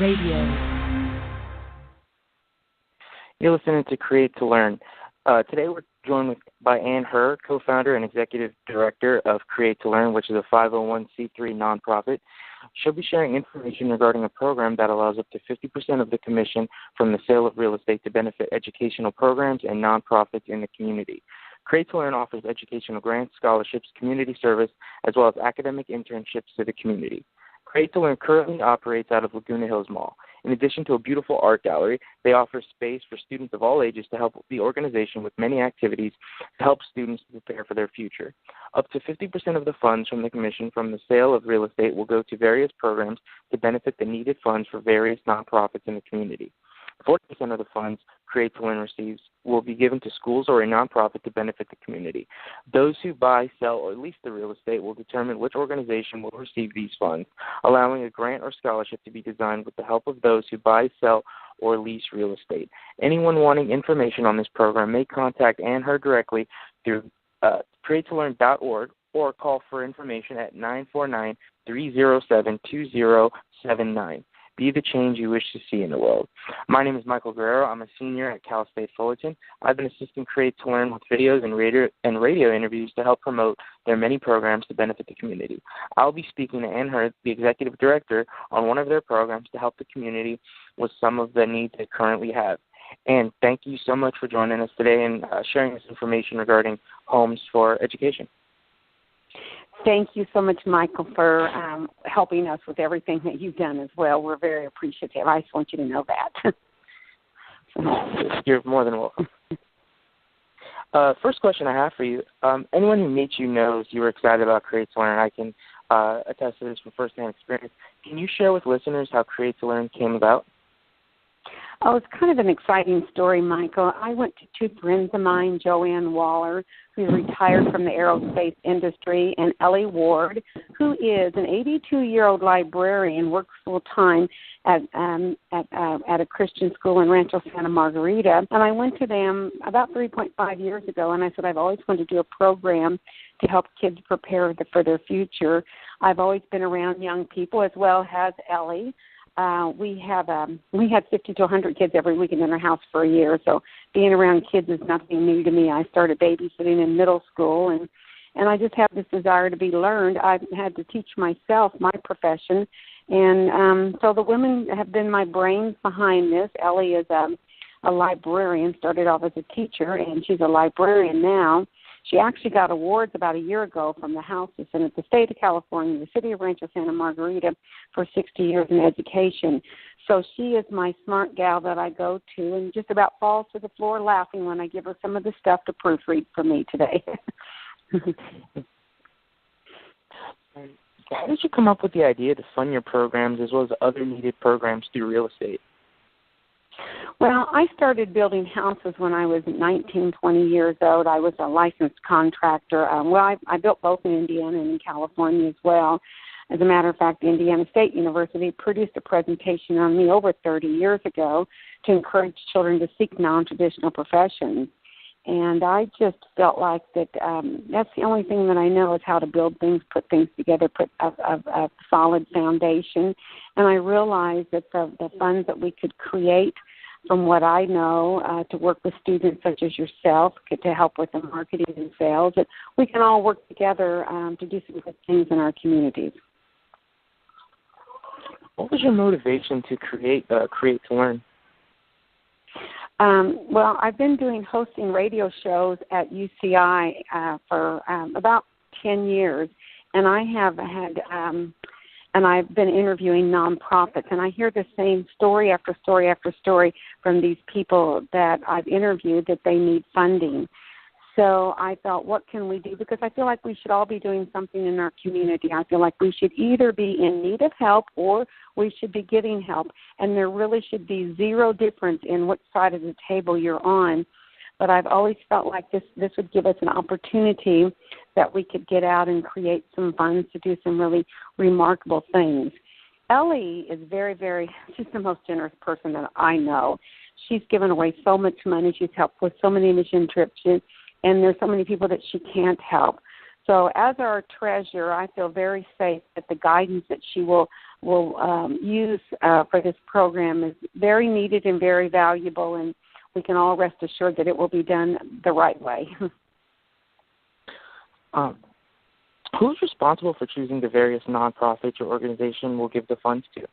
Radio. You're listening to Create to Learn. Today we're joined by Ann Herr, co-founder and executive director of Create to Learn, which is a 501c3 nonprofit. She'll be sharing information regarding a program that allows up to 50% of the commission from the sale of real estate to benefit educational programs and nonprofits in the community. Create to Learn offers educational grants, scholarships, community service, as well as academic internships to the community. Create to Learn currently operates out of Laguna Hills Mall. In addition to a beautiful art gallery, they offer space for students of all ages to help the organization with many activities to help students prepare for their future. Up to 50% of the funds from the commission from the sale of real estate will go to various programs to benefit the needed funds for various nonprofits in the community. 40% of the funds Create to Learn receives will be given to schools or a nonprofit to benefit the community. Those who buy, sell, or lease the real estate will determine which organization will receive these funds, allowing a grant or scholarship to be designed with the help of those who buy, sell, or lease real estate. Anyone wanting information on this program may contact Ann Herr directly through createtolearn.org or call for information at 949-307-2079. Be the change you wish to see in the world. My name is Michael Guerrero. I'm a senior at Cal State Fullerton. I've been assisting Create to Learn with videos and radio interviews to help promote their many programs to benefit the community. I'll be speaking to Ann Herr, the executive director, on one of their programs to help the community with some of the needs they currently have. And thank you so much for joining us today and sharing this information regarding homes for education. Thank you so much, Michael, for helping us with everything that you've done as well. We're very appreciative. I just want you to know that. You're more than welcome. First question I have for you. Anyone who meets you knows you were excited about Create to Learn. I can attest to this from firsthand experience. Can you share with listeners how Create to Learn came about? Oh, it's kind of an exciting story, Michael. I went to two friends of mine, Joanne Waller, who's retired from the aerospace industry, and Ellie Ward, who is an 82-year-old librarian, works full-time at a Christian school in Rancho Santa Margarita. And I went to them about 3.5 years ago, and I said, I've always wanted to do a program to help kids prepare for their future. I've always been around young people, as well as Ellie. We had 50 to 100 kids every weekend in our house for a year, so being around kids is nothing new to me. I started babysitting in middle school, and I just have this desire to be learned. I've had to teach myself my profession, and so the women have been my brains behind this. Ellie is a librarian, started off as a teacher, and she's a librarian now. She actually got awards about a year ago from the House of Senate, the state of California, the city of Rancho Santa Margarita, for 60 years in education. So she is my smart gal that I go to and just about falls to the floor laughing when I give her some of the stuff to proofread for me today. How did you come up with the idea to fund your programs as well as other needed programs through real estate? Well, I started building houses when I was 19, 20 years old. I was a licensed contractor. I built both in Indiana and in California as well. As a matter of fact, the Indiana State University produced a presentation on me over 30 years ago to encourage children to seek non-traditional professions. And I just felt like that that's the only thing that I know is how to build things, put things together, put a solid foundation. And I realized that the funds that we could create from what I know to work with students such as yourself to help with the marketing and sales, that we can all work together to do some good things in our communities. What was your motivation to create to Learn? Well, I've been hosting radio shows at UCI for about 10 years, and I have had and I've been interviewing nonprofits, and I hear the same story after story after story from these people that I've interviewed that they need funding. So I thought, what can we do? Because I feel like we should all be doing something in our community. I feel like we should either be in need of help or we should be getting help, and there really should be zero difference in which side of the table you're on. But I've always felt like this would give us an opportunity that we could get out and create some funds to do some really remarkable things. Ellie is she's the most generous person that I know. She's given away so much money. She's helped with so many mission trips, and there's so many people that she can't help. So as our treasurer, I feel very safe that the guidance that she will will use for this program is very needed and very valuable, and we can all rest assured that it will be done the right way. Who's responsible for choosing the various nonprofits your organization will give the funds to?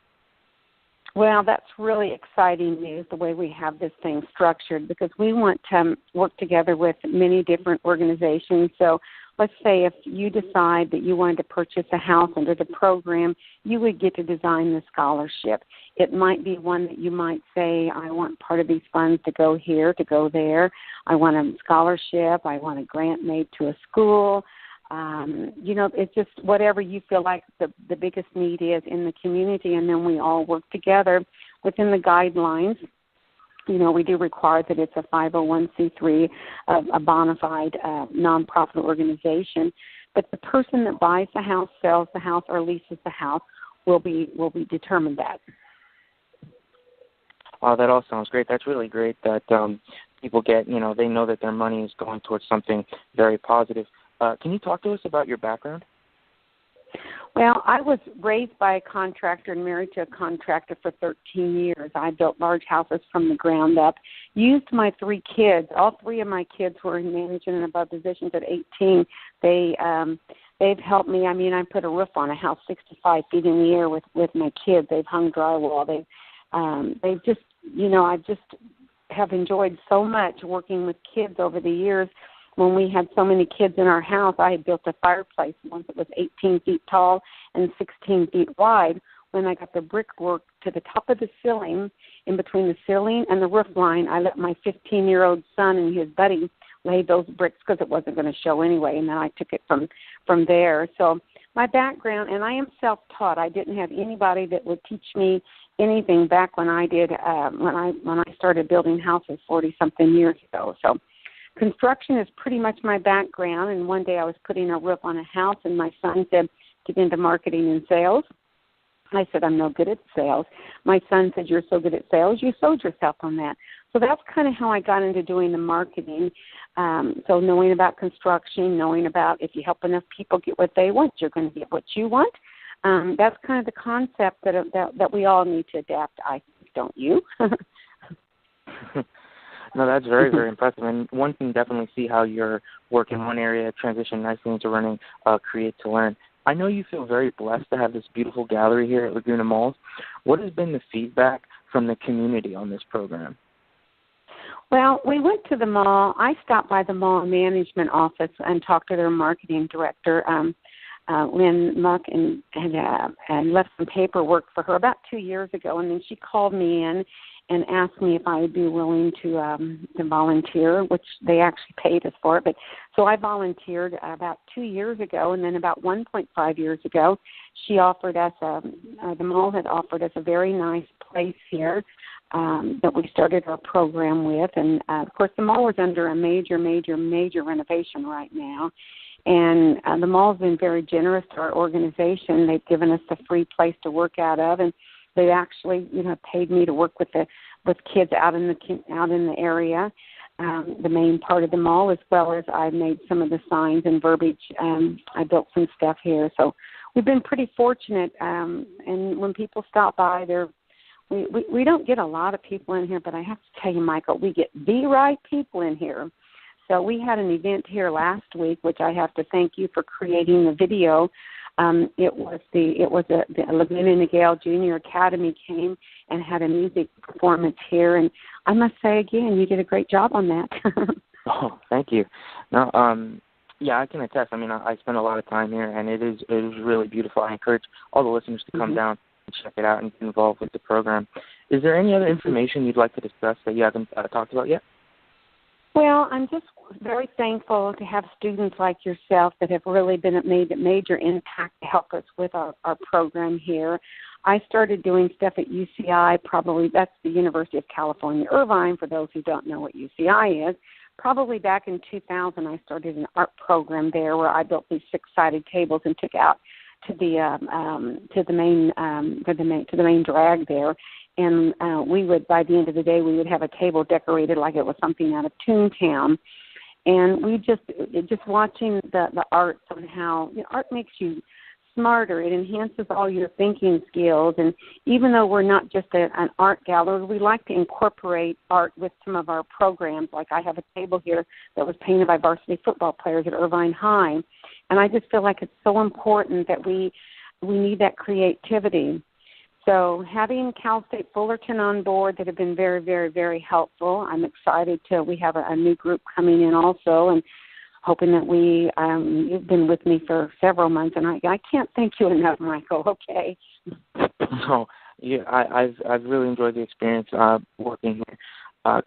Well, that's really exciting news, the way we have this thing structured, because we want to work together with many different organizations. So let's say if you decide that you wanted to purchase a house under the program, you would get to design the scholarship. It might be one that you might say, I want part of these funds to go here, to go there. I want a scholarship. I want a grant made to a school. It's just whatever you feel like the biggest need is in the community, and then we all work together within the guidelines. We do require that it's a 501c3, a bona fide nonprofit organization. But the person that buys the house, sells the house, or leases the house will be determined that. Wow, that all sounds great. That's really great that people get, they know that their money is going towards something very positive. Can you talk to us about your background? Well, I was raised by a contractor and married to a contractor for 13 years. I built large houses from the ground up. Used my 3 kids. All 3 of my kids were in management and above positions at 18. They've helped me. I mean, I put a roof on a house 65 feet in the air with my kids. They've hung drywall. They've just, I just have enjoyed so much working with kids over the years. When we had so many kids in our house, I had built a fireplace once that was 18 feet tall and 16 feet wide. When I got the brickwork to the top of the ceiling, in between the ceiling and the roof line, I let my 15-year-old son and his buddy lay those bricks because it wasn't going to show anyway, and then I took it from there. So my background, and I am self-taught. I didn't have anybody that would teach me anything back when I did when I started building houses 40-something years ago. So construction is pretty much my background, and one day I was putting a roof on a house, and my son said, get into marketing and sales. I said, I'm no good at sales. My son said, you're so good at sales, you sold yourself on that. So that's kind of how I got into doing the marketing. So knowing about construction, knowing about if you help enough people get what they want, you're going to get what you want. That's kind of the concept that we all need to adapt, I think, don't you? No, that's very, very impressive. And one can definitely see how your work in one area transitioned nicely into running Create to Learn. I know you feel very blessed to have this beautiful gallery here at Laguna Malls. What has been the feedback from the community on this program? Well, we went to the mall. I stopped by the mall management office and talked to their marketing director, Lynn Muck, and left some paperwork for her about 2 years ago. And then she called me in and asked me if I would be willing to volunteer, which they actually paid us for it. But so I volunteered about 2 years ago, and then about 1.5 years ago, she offered us the mall had offered us a very nice place here that we started our program with. And of course, the mall is under a major renovation right now. And the mall's been very generous to our organization. They've given us a free place to work out of, and they actually, paid me to work with kids out in the area, the main part of the mall, as well as I made some of the signs and verbiage. I built some stuff here, so we've been pretty fortunate. And when people stop by, we don't get a lot of people in here, but I have to tell you, Michael, we get the right people in here. So we had an event here last week, which I have to thank you for creating the video. It was the Laguna Hills Junior Academy came and had a music performance here, and I must say again, you did a great job on that. Oh, thank you. No, yeah, I can attest. I mean, I spent a lot of time here, and it is really beautiful. I encourage all the listeners to come down and check it out and get involved with the program. Is there any other information you'd like to discuss that you haven't talked about yet? Well, I'm just very thankful to have students like yourself that have really made a major impact to help us with our program here. I started doing stuff at UCI, probably that's the University of California, Irvine, for those who don't know what UCI is. Probably back in 2000, I started an art program there where I built these 6-sided tables and took out to the main drag there. And we would, by the end of the day, we would have a table decorated like it was something out of Toontown. And we just watching the art somehow, art makes you smarter. It enhances all your thinking skills. And even though we're not just an art gallery, we like to incorporate art with some of our programs. Like I have a table here that was painted by varsity football players at Irvine High. And I just feel like it's so important that we need that creativity. So having Cal State Fullerton on board that have been very, very, very helpful. I'm excited we have a new group coming in also, and hoping that you've been with me for several months, and I can't thank you enough, Michael. Okay. No, yeah, I've really enjoyed the experience working here.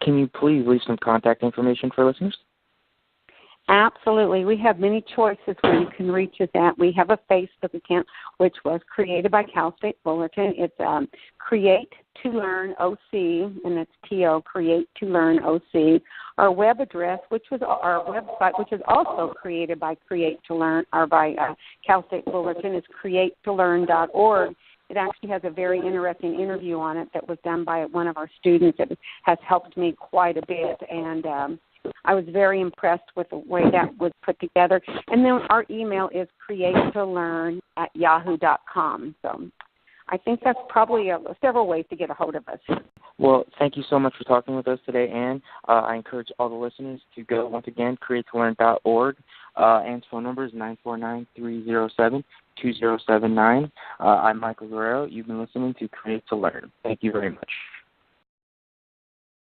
Can you please leave some contact information for listeners? Absolutely. We have many choices where you can reach us at. We have a Facebook account, which was created by Cal State Fullerton. It's Create to Learn OC, and that's TO, Create to Learn OC. Our web address, which was our website, which is also created by Create to Learn, or by Cal State Fullerton, is createtolearn.org. It actually has a very interesting interview on it that was done by one of our students. It has helped me quite a bit, and I was very impressed with the way that was put together. And then our email is createtolearn@yahoo.com. So I think that's probably several ways to get a hold of us. Well, thank you so much for talking with us today, Anne. I encourage all the listeners to go, once again, createtolearn.org. Anne's phone number is 949-307-2079. I'm Michael Guerrero. You've been listening to Create to Learn. Thank you very much.